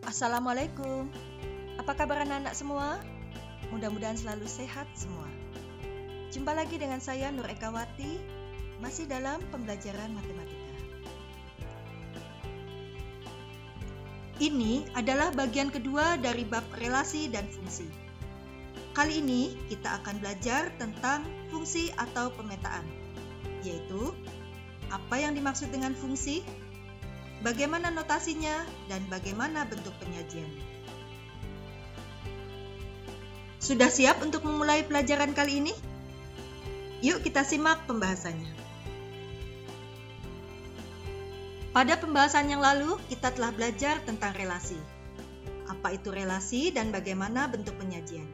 Assalamualaikum. Apa kabar anak-anak semua? Mudah-mudahan selalu sehat semua. Jumpa lagi dengan saya Nur Ekawati, masih dalam pembelajaran matematika. Ini adalah bagian kedua dari bab relasi dan fungsi. Kali ini kita akan belajar tentang fungsi atau pemetaan, yaitu apa yang dimaksud dengan fungsi, bagaimana notasinya, dan bagaimana bentuk penyajiannya. Sudah siap untuk memulai pelajaran kali ini? Yuk kita simak pembahasannya. Pada pembahasan yang lalu, kita telah belajar tentang relasi. Apa itu relasi dan bagaimana bentuk penyajian.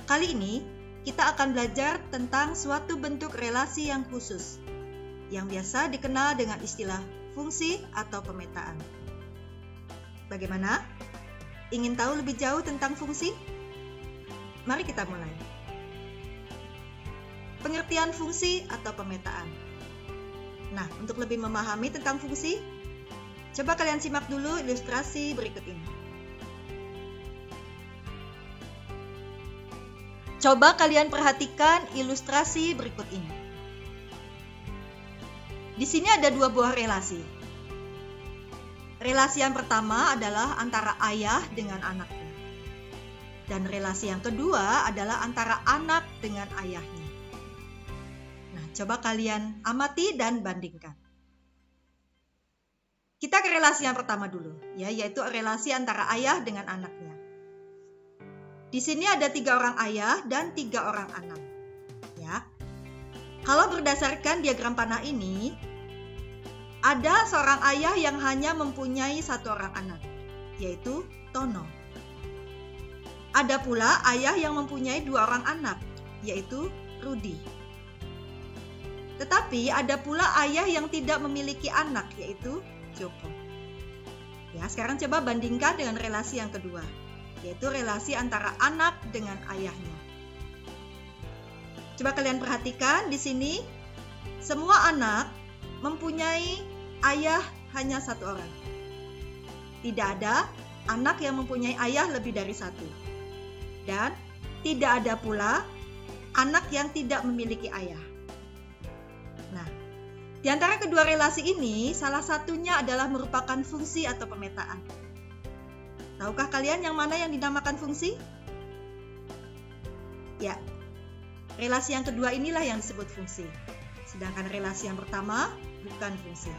Kali ini, kita akan belajar tentang suatu bentuk relasi yang khusus, yang biasa dikenal dengan istilah fungsi atau pemetaan. Bagaimana? Ingin tahu lebih jauh tentang fungsi? Mari kita mulai. Pengertian fungsi atau pemetaan. Nah, untuk lebih memahami tentang fungsi, coba kalian simak dulu ilustrasi berikut ini. Coba kalian perhatikan ilustrasi berikut ini. Di sini ada dua buah relasi. Relasi yang pertama adalah antara ayah dengan anaknya. Dan relasi yang kedua adalah antara anak dengan ayahnya. Nah, coba kalian amati dan bandingkan. Kita ke relasi yang pertama dulu, yaitu relasi antara ayah dengan anaknya. Di sini ada 3 orang ayah dan 3 orang anak. Ya. Kalau berdasarkan diagram panah ini, ada seorang ayah yang hanya mempunyai 1 orang anak, yaitu Tono. Ada pula ayah yang mempunyai 2 orang anak, yaitu Rudi. Tetapi ada pula ayah yang tidak memiliki anak, yaitu Joko. Ya, sekarang coba bandingkan dengan relasi yang kedua, yaitu relasi antara anak dengan ayahnya. Coba kalian perhatikan di sini, semua anak mempunyai ayah hanya 1 orang. Tidak ada anak yang mempunyai ayah lebih dari 1. Dan tidak ada pula anak yang tidak memiliki ayah. Nah, di antara kedua relasi ini, salah satunya adalah merupakan fungsi atau pemetaan. Tahukah kalian yang mana yang dinamakan fungsi? Ya, relasi yang kedua inilah yang disebut fungsi. Sedangkan relasi yang pertama bukan fungsi.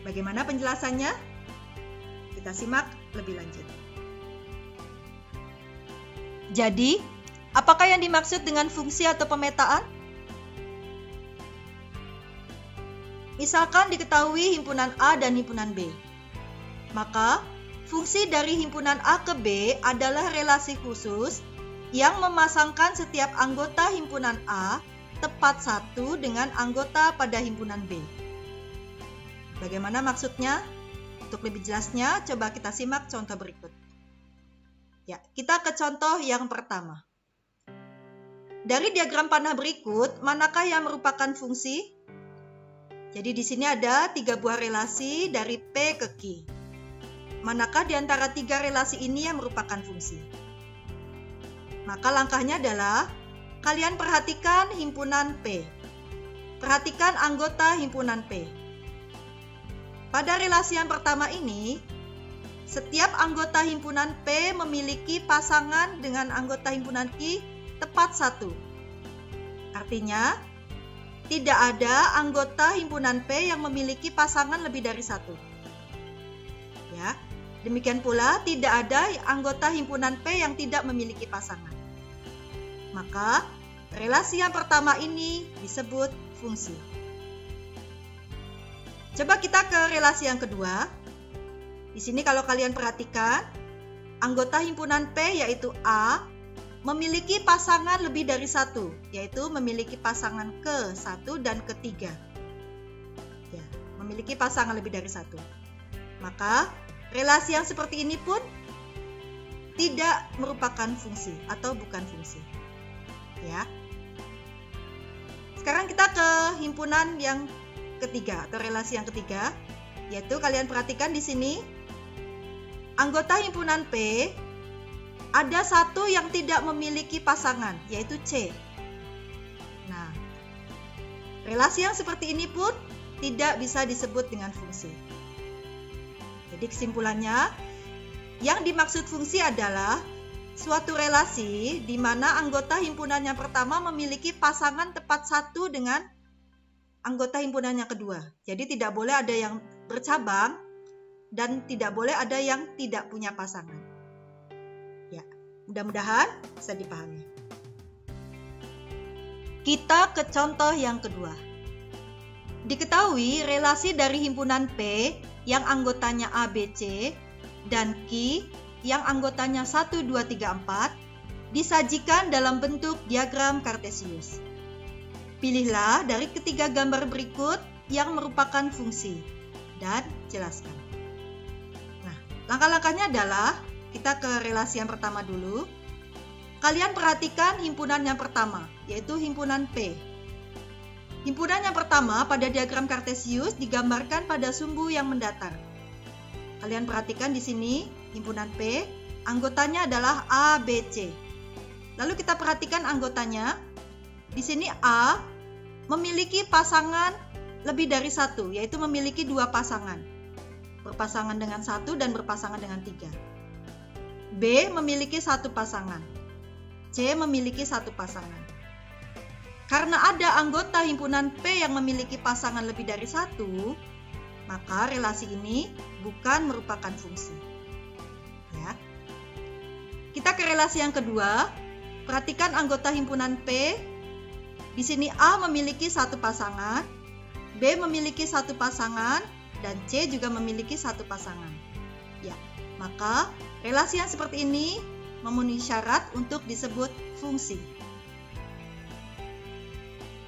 Bagaimana penjelasannya? Kita simak lebih lanjut. Jadi, apakah yang dimaksud dengan fungsi atau pemetaan? Misalkan diketahui himpunan A dan himpunan B. Maka, fungsi dari himpunan A ke B adalah relasi khusus yang memasangkan setiap anggota himpunan A tepat satu dengan anggota pada himpunan B. Bagaimana maksudnya? Untuk lebih jelasnya, coba kita simak contoh berikut. Ya, kita ke contoh yang pertama. Dari diagram panah berikut, manakah yang merupakan fungsi? Jadi di sini ada 3 buah relasi dari P ke Q. Manakah di antara 3 relasi ini yang merupakan fungsi? Maka langkahnya adalah kalian perhatikan himpunan P. Perhatikan anggota himpunan P. Pada relasi yang pertama ini, setiap anggota himpunan P memiliki pasangan dengan anggota himpunan Q tepat 1. Artinya, tidak ada anggota himpunan P yang memiliki pasangan lebih dari 1. Ya, demikian pula tidak ada anggota himpunan P yang tidak memiliki pasangan. Maka, relasi yang pertama ini disebut fungsi. Coba kita ke relasi yang kedua. Di sini kalau kalian perhatikan, anggota himpunan P yaitu A memiliki pasangan lebih dari 1, yaitu memiliki pasangan ke-1 dan ke-3. Ya, memiliki pasangan lebih dari 1. Maka, relasi yang seperti ini pun tidak merupakan fungsi atau bukan fungsi. Ya. Sekarang kita ke himpunan yang ketiga atau relasi yang ketiga, yaitu kalian perhatikan di sini anggota himpunan P ada satu yang tidak memiliki pasangan, yaitu C. Nah, relasi yang seperti ini pun tidak bisa disebut dengan fungsi. Jadi kesimpulannya, yang dimaksud fungsi adalah suatu relasi di mana anggota himpunan yang pertama memiliki pasangan tepat satu dengan anggota himpunan yang kedua. Jadi tidak boleh ada yang bercabang dan tidak boleh ada yang tidak punya pasangan. Ya, mudah-mudahan bisa dipahami. Kita ke contoh yang kedua. Diketahui relasi dari himpunan P yang anggotanya A, B, C dan Q yang anggotanya 1, 2, 3, 4 disajikan dalam bentuk diagram Kartesius. Pilihlah dari ketiga gambar berikut yang merupakan fungsi dan jelaskan. Nah, langkah-langkahnya adalah kita ke relasi yang pertama dulu. Kalian perhatikan himpunan yang pertama, yaitu himpunan P. Himpunan yang pertama pada diagram Kartesius digambarkan pada sumbu yang mendatar. Kalian perhatikan di sini, himpunan P, anggotanya adalah A, B, C. Lalu kita perhatikan anggotanya. Di sini A memiliki pasangan lebih dari satu, yaitu memiliki dua pasangan. Berpasangan dengan satu dan berpasangan dengan tiga. B memiliki satu pasangan. C memiliki satu pasangan. Karena ada anggota himpunan P yang memiliki pasangan lebih dari satu, maka relasi ini bukan merupakan fungsi. Ya. Kita ke relasi yang kedua. Perhatikan anggota himpunan P. Di sini A memiliki satu pasangan, B memiliki satu pasangan, dan C juga memiliki satu pasangan. Ya, maka relasi yang seperti ini memenuhi syarat untuk disebut fungsi.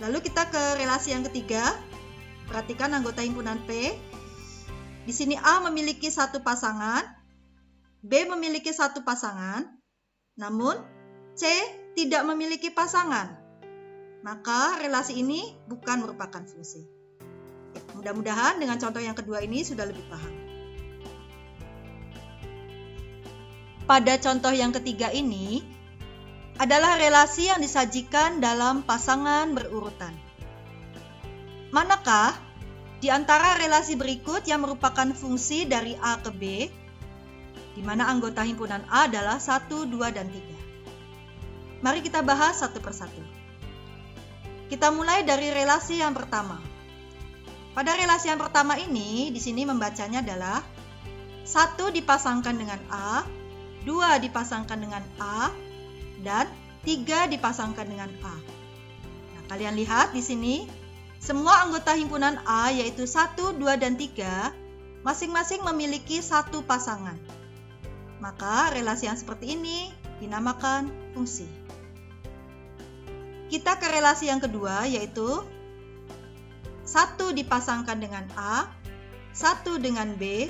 Lalu kita ke relasi yang ketiga. Perhatikan anggota himpunan P. Di sini A memiliki satu pasangan, B memiliki satu pasangan, namun C tidak memiliki pasangan. Maka relasi ini bukan merupakan fungsi. Ya, mudah-mudahan dengan contoh yang kedua ini sudah lebih paham. Pada contoh yang ketiga ini adalah relasi yang disajikan dalam pasangan berurutan. Manakah di antara relasi berikut yang merupakan fungsi dari A ke B, di mana anggota himpunan A adalah 1, 2, dan 3? Mari kita bahas satu persatu. Kita mulai dari relasi yang pertama. Pada relasi yang pertama ini, di sini membacanya adalah 1 dipasangkan dengan A, 2 dipasangkan dengan A, dan 3 dipasangkan dengan A. Nah, kalian lihat di sini, semua anggota himpunan A yaitu 1, 2, dan 3 masing-masing memiliki satu pasangan. Maka relasi yang seperti ini dinamakan fungsi. Kita ke relasi yang kedua yaitu 1 dipasangkan dengan A, 1 dengan B,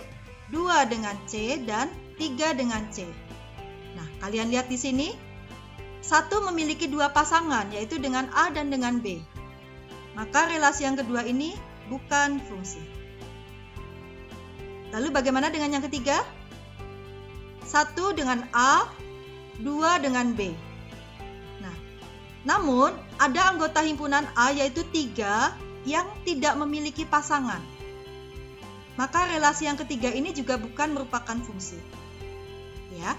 2 dengan C, dan 3 dengan C. Nah, kalian lihat di sini, 1 memiliki dua pasangan, yaitu dengan A dan dengan B. Maka relasi yang kedua ini bukan fungsi. Lalu bagaimana dengan yang ketiga? 1 dengan A, 2 dengan B. Nah, namun ada anggota himpunan A yaitu 3 yang tidak memiliki pasangan. Maka relasi yang ketiga ini juga bukan merupakan fungsi. Ya.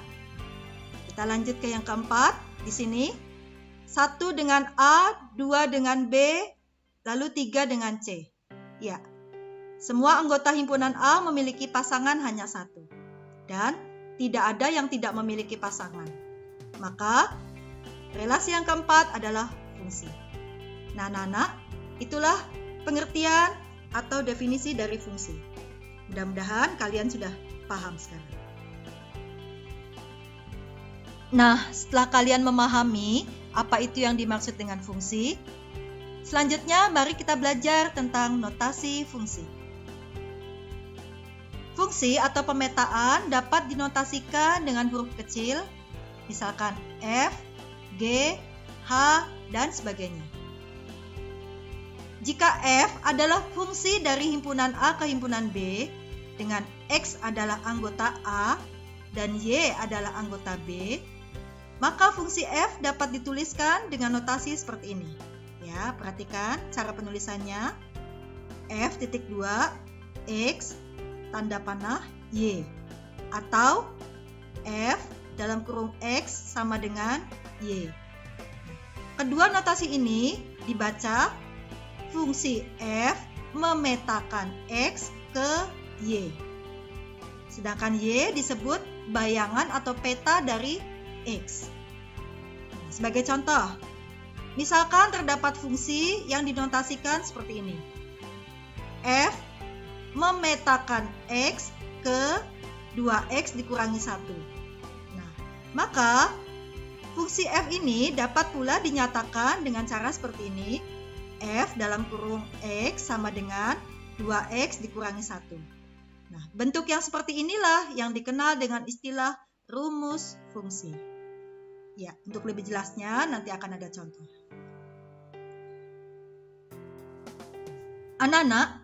Kita lanjut ke yang keempat. Di sini 1 dengan A, 2 dengan B, lalu 3 dengan C. Ya, semua anggota himpunan A memiliki pasangan hanya 1. Dan tidak ada yang tidak memiliki pasangan. Maka relasi yang keempat adalah fungsi. Nah, anak-anak, itulah pengertian atau definisi dari fungsi. Mudah-mudahan kalian sudah paham sekarang. Nah, setelah kalian memahami apa itu yang dimaksud dengan fungsi, selanjutnya mari kita belajar tentang notasi fungsi. Fungsi atau pemetaan dapat dinotasikan dengan huruf kecil, misalkan F, G, H, dan sebagainya. Jika F adalah fungsi dari himpunan A ke himpunan B, dengan X adalah anggota A, dan Y adalah anggota B, maka fungsi F dapat dituliskan dengan notasi seperti ini. Ya, perhatikan cara penulisannya. F.2 X tanda panah Y, atau F dalam kurung X sama dengan Y. Kedua notasi ini dibaca fungsi F memetakan X ke Y. Sedangkan Y disebut bayangan atau peta dari X. Sebagai contoh, misalkan terdapat fungsi yang dinotasikan seperti ini. F memetakan X ke 2X dikurangi 1. Nah, maka fungsi F ini dapat pula dinyatakan dengan cara seperti ini. F dalam kurung X sama dengan 2X dikurangi 1. Nah, bentuk yang seperti inilah yang dikenal dengan istilah rumus fungsi. Ya, untuk lebih jelasnya nanti akan ada contoh. Anak-anak,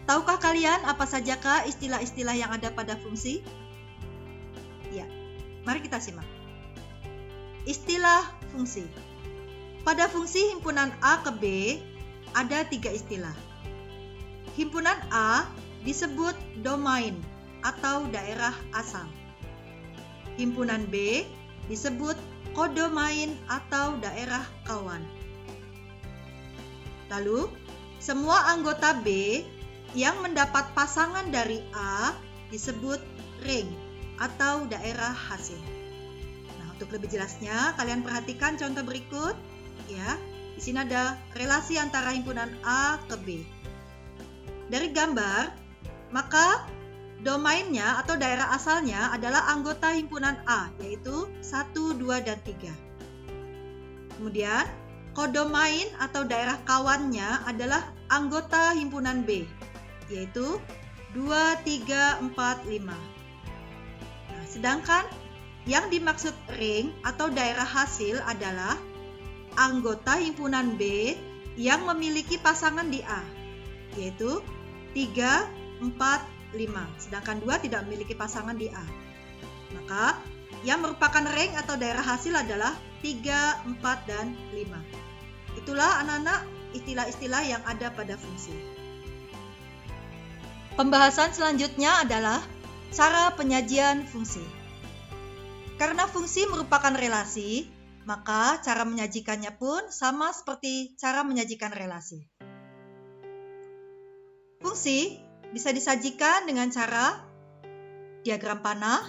tahukah kalian apa sajakah istilah-istilah yang ada pada fungsi? Ya, mari kita simak. Istilah fungsi. Pada fungsi himpunan A ke B ada 3 istilah. Himpunan A disebut domain atau daerah asal. Himpunan B disebut kodomain atau daerah kawan. Lalu, semua anggota B yang mendapat pasangan dari A disebut ring atau daerah hasil. Untuk lebih jelasnya, kalian perhatikan contoh berikut. Ya, di sini ada relasi antara himpunan A ke B. Dari gambar, maka domainnya atau daerah asalnya adalah anggota himpunan A, yaitu 1, 2, dan 3. Kemudian, kodomain atau daerah kawannya adalah anggota himpunan B, yaitu 2, 3, 4, 5. Nah, sedangkan yang dimaksud ring atau daerah hasil adalah anggota himpunan B yang memiliki pasangan di A, yaitu 3, 4, 5. Sedangkan 2 tidak memiliki pasangan di A. Maka yang merupakan ring atau daerah hasil adalah 3, 4, dan 5. Itulah anak-anak istilah-istilah yang ada pada fungsi. Pembahasan selanjutnya adalah cara penyajian fungsi. Karena fungsi merupakan relasi, maka cara menyajikannya pun sama seperti cara menyajikan relasi. Fungsi bisa disajikan dengan cara diagram panah,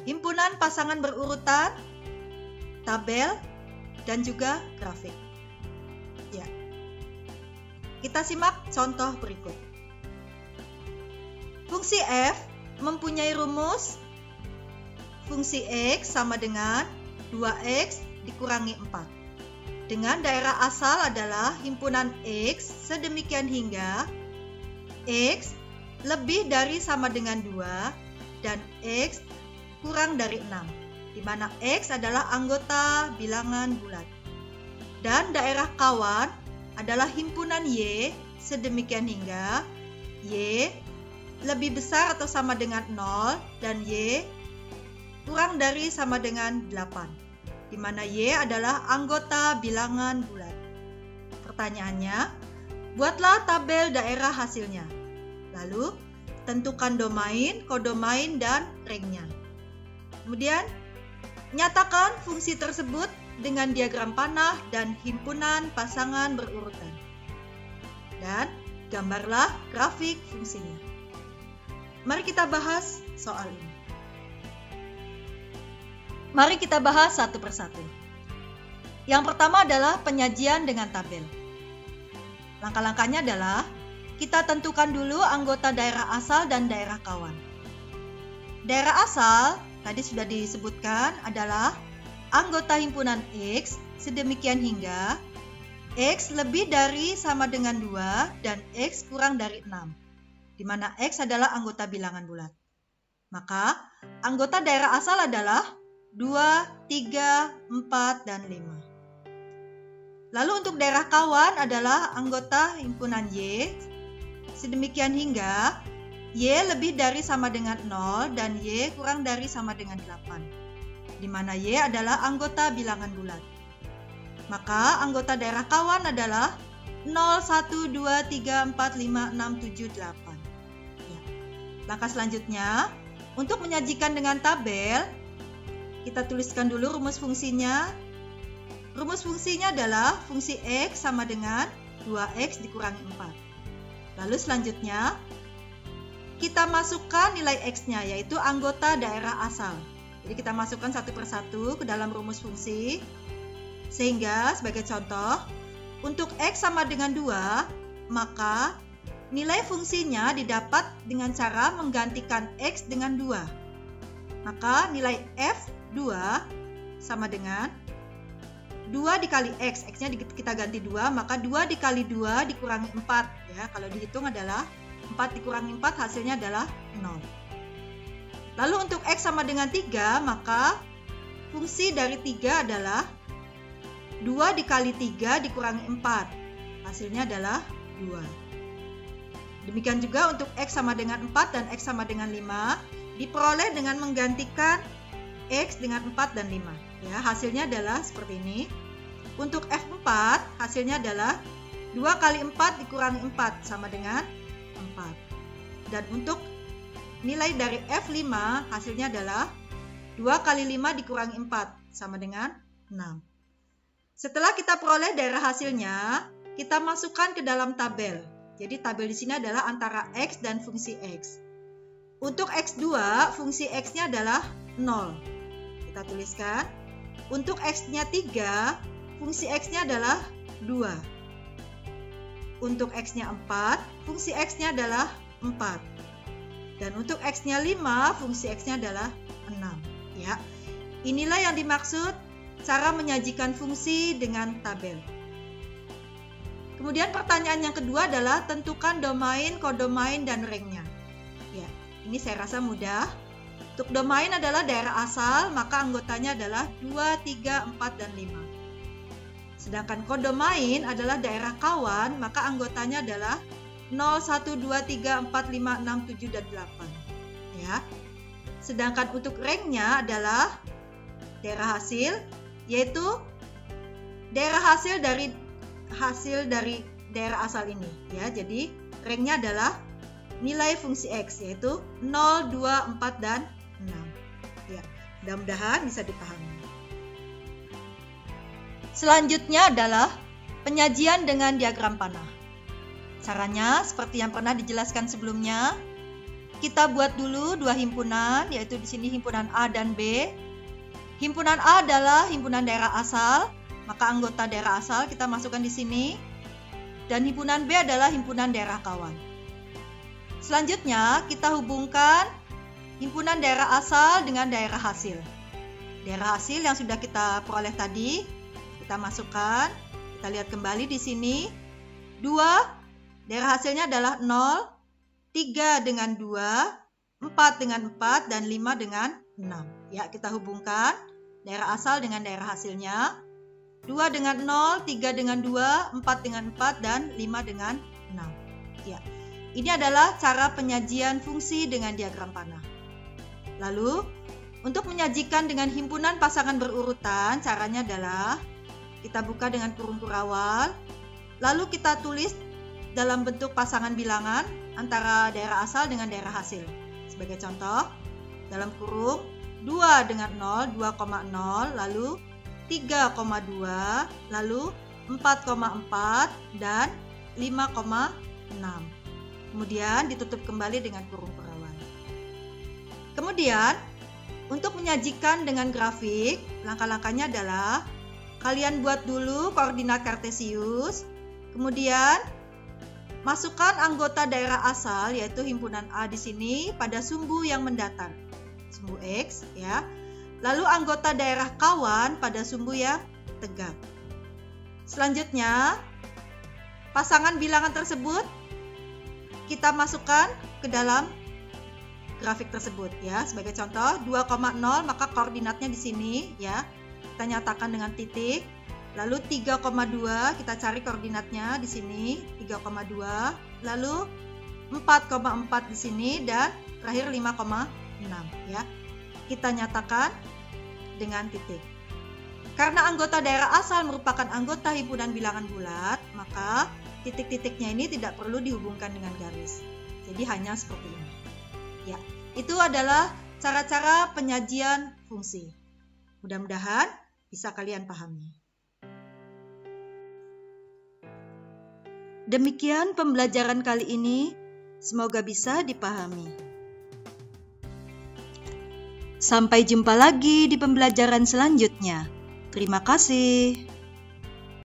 himpunan pasangan berurutan, tabel, dan juga grafik. Ya. Kita simak contoh berikut. Fungsi F mempunyai rumus fungsi X sama dengan 2X dikurangi 4. Dengan daerah asal adalah himpunan X sedemikian hingga X lebih dari sama dengan 2 dan X kurang dari 6, di mana X adalah anggota bilangan bulat. Dan daerah kawan adalah himpunan Y sedemikian hingga Y lebih besar atau sama dengan 0 dan Y kurang dari sama dengan 8, di mana Y adalah anggota bilangan bulat. Pertanyaannya, buatlah tabel daerah hasilnya. Lalu, tentukan domain, kodomain, dan ringnya. Kemudian, nyatakan fungsi tersebut dengan diagram panah dan himpunan pasangan berurutan. Dan gambarlah grafik fungsinya. Mari kita bahas soal ini. Mari kita bahas satu persatu. Yang pertama adalah penyajian dengan tabel. Langkah-langkahnya adalah kita tentukan dulu anggota daerah asal dan daerah kawan. Daerah asal tadi sudah disebutkan adalah anggota himpunan X sedemikian hingga X lebih dari sama dengan 2 dan X kurang dari 6, di mana X adalah anggota bilangan bulat. Maka anggota daerah asal adalah 2, 3, 4, dan 5. Lalu untuk daerah kawan adalah anggota himpunan Y sedemikian hingga Y lebih dari sama dengan 0 dan Y kurang dari sama dengan 8, di mana Y adalah anggota bilangan bulat. Maka anggota daerah kawan adalah 0, 1, 2, 3, 4, 5, 6, 7, 8. Ya. Langkah selanjutnya, untuk menyajikan dengan tabel, kita tuliskan dulu rumus fungsinya. Rumus fungsinya adalah fungsi X sama dengan 2X dikurangi 4. Lalu selanjutnya, kita masukkan nilai X-nya, yaitu anggota daerah asal. Jadi kita masukkan satu persatu ke dalam rumus fungsi. Sehingga sebagai contoh, untuk X sama dengan 2, maka nilai fungsinya didapat dengan cara menggantikan X dengan 2. Maka nilai F2 sama dengan 2 dikali X. X-nya kita ganti 2, maka 2 dikali 2 dikurangi 4. Ya, kalau dihitung adalah 4 dikurangi 4 hasilnya adalah 0. Lalu untuk X sama dengan 3, maka fungsi dari 3 adalah 2 dikali 3 dikurangi 4. Hasilnya adalah 2. Demikian juga untuk X sama dengan 4 dan X sama dengan 5 diperoleh dengan menggantikan X dengan 4 dan 5. Ya, hasilnya adalah seperti ini. Untuk F4 hasilnya adalah 2 kali 4 dikurangi 4 sama dengan 4. Dan untuk nilai dari F5 hasilnya adalah 2 kali 5 dikurangi 4 sama dengan 6. Setelah kita peroleh daerah hasilnya, kita masukkan ke dalam tabel. Jadi tabel di sini adalah antara X dan fungsi X. Untuk X2, fungsi X-nya adalah 0. Kita tuliskan. Untuk X-nya 3, fungsi X-nya adalah 2. Untuk X-nya 4, fungsi X-nya adalah 4. Dan untuk X-nya 5, fungsi X-nya adalah 6. Ya. Inilah yang dimaksud cara menyajikan fungsi dengan tabel. Kemudian pertanyaan yang kedua adalah tentukan domain, kodomain, dan rangenya. Ya, ini saya rasa mudah. Untuk domain adalah daerah asal, maka anggotanya adalah 2, 3, 4, dan 5. Sedangkan kodomain adalah daerah kawan, maka anggotanya adalah 0, 1, 2, 3, 4, 5, 6, 7, dan 8. Ya. Sedangkan untuk rangenya adalah daerah hasil, yaitu daerah hasil dari daerah asal ini. Ya, jadi rangenya adalah nilai fungsi X, yaitu 0, 2, 4, dan 6. Ya, mudah-mudahan bisa dipahami. Selanjutnya adalah penyajian dengan diagram panah. Caranya seperti yang pernah dijelaskan sebelumnya. Kita buat dulu dua himpunan, yaitu di sini himpunan A dan B. Himpunan A adalah himpunan daerah asal, maka anggota daerah asal kita masukkan di sini. Dan himpunan B adalah himpunan daerah kawan. Selanjutnya kita hubungkan himpunan daerah asal dengan daerah hasil. Daerah hasil yang sudah kita peroleh tadi, kita masukkan. Kita lihat kembali di sini. 2, daerah hasilnya adalah 0, 3 dengan 2, 4 dengan 4, dan 5 dengan 6. Ya, kita hubungkan daerah asal dengan daerah hasilnya. 2 dengan 0, 3 dengan 2, 4 dengan 4, dan 5 dengan 6. Ya, ini adalah cara penyajian fungsi dengan diagram panah. Lalu, untuk menyajikan dengan himpunan pasangan berurutan, caranya adalah kita buka dengan kurung kurawal, lalu kita tulis dalam bentuk pasangan bilangan antara daerah asal dengan daerah hasil. Sebagai contoh, dalam kurung 2 dengan 0, 2,0, lalu 3,2, lalu 4,4, dan 5,6. Kemudian ditutup kembali dengan kurung kurawal. Kemudian, untuk menyajikan dengan grafik, langkah-langkahnya adalah kalian buat dulu koordinat kartesius, kemudian masukkan anggota daerah asal, yaitu himpunan A di sini, pada sumbu yang mendatar, sumbu X, ya. Lalu anggota daerah kawan pada sumbu yang tegak. Selanjutnya, pasangan bilangan tersebut kita masukkan ke dalam grafik tersebut, ya. Sebagai contoh, 2,0 maka koordinatnya di sini, ya. Kita nyatakan dengan titik. Lalu 3,2 kita cari koordinatnya di sini, 3,2. Lalu 4,4 di sini dan terakhir 5,6 ya. Kita nyatakan dengan titik. Karena anggota daerah asal merupakan anggota himpunan bilangan bulat, maka titik-titiknya ini tidak perlu dihubungkan dengan garis. Jadi hanya seperti ini. Ya, itu adalah cara-cara penyajian fungsi. Mudah-mudahan bisa kalian pahami. Demikian pembelajaran kali ini, semoga bisa dipahami. Sampai jumpa lagi di pembelajaran selanjutnya. Terima kasih.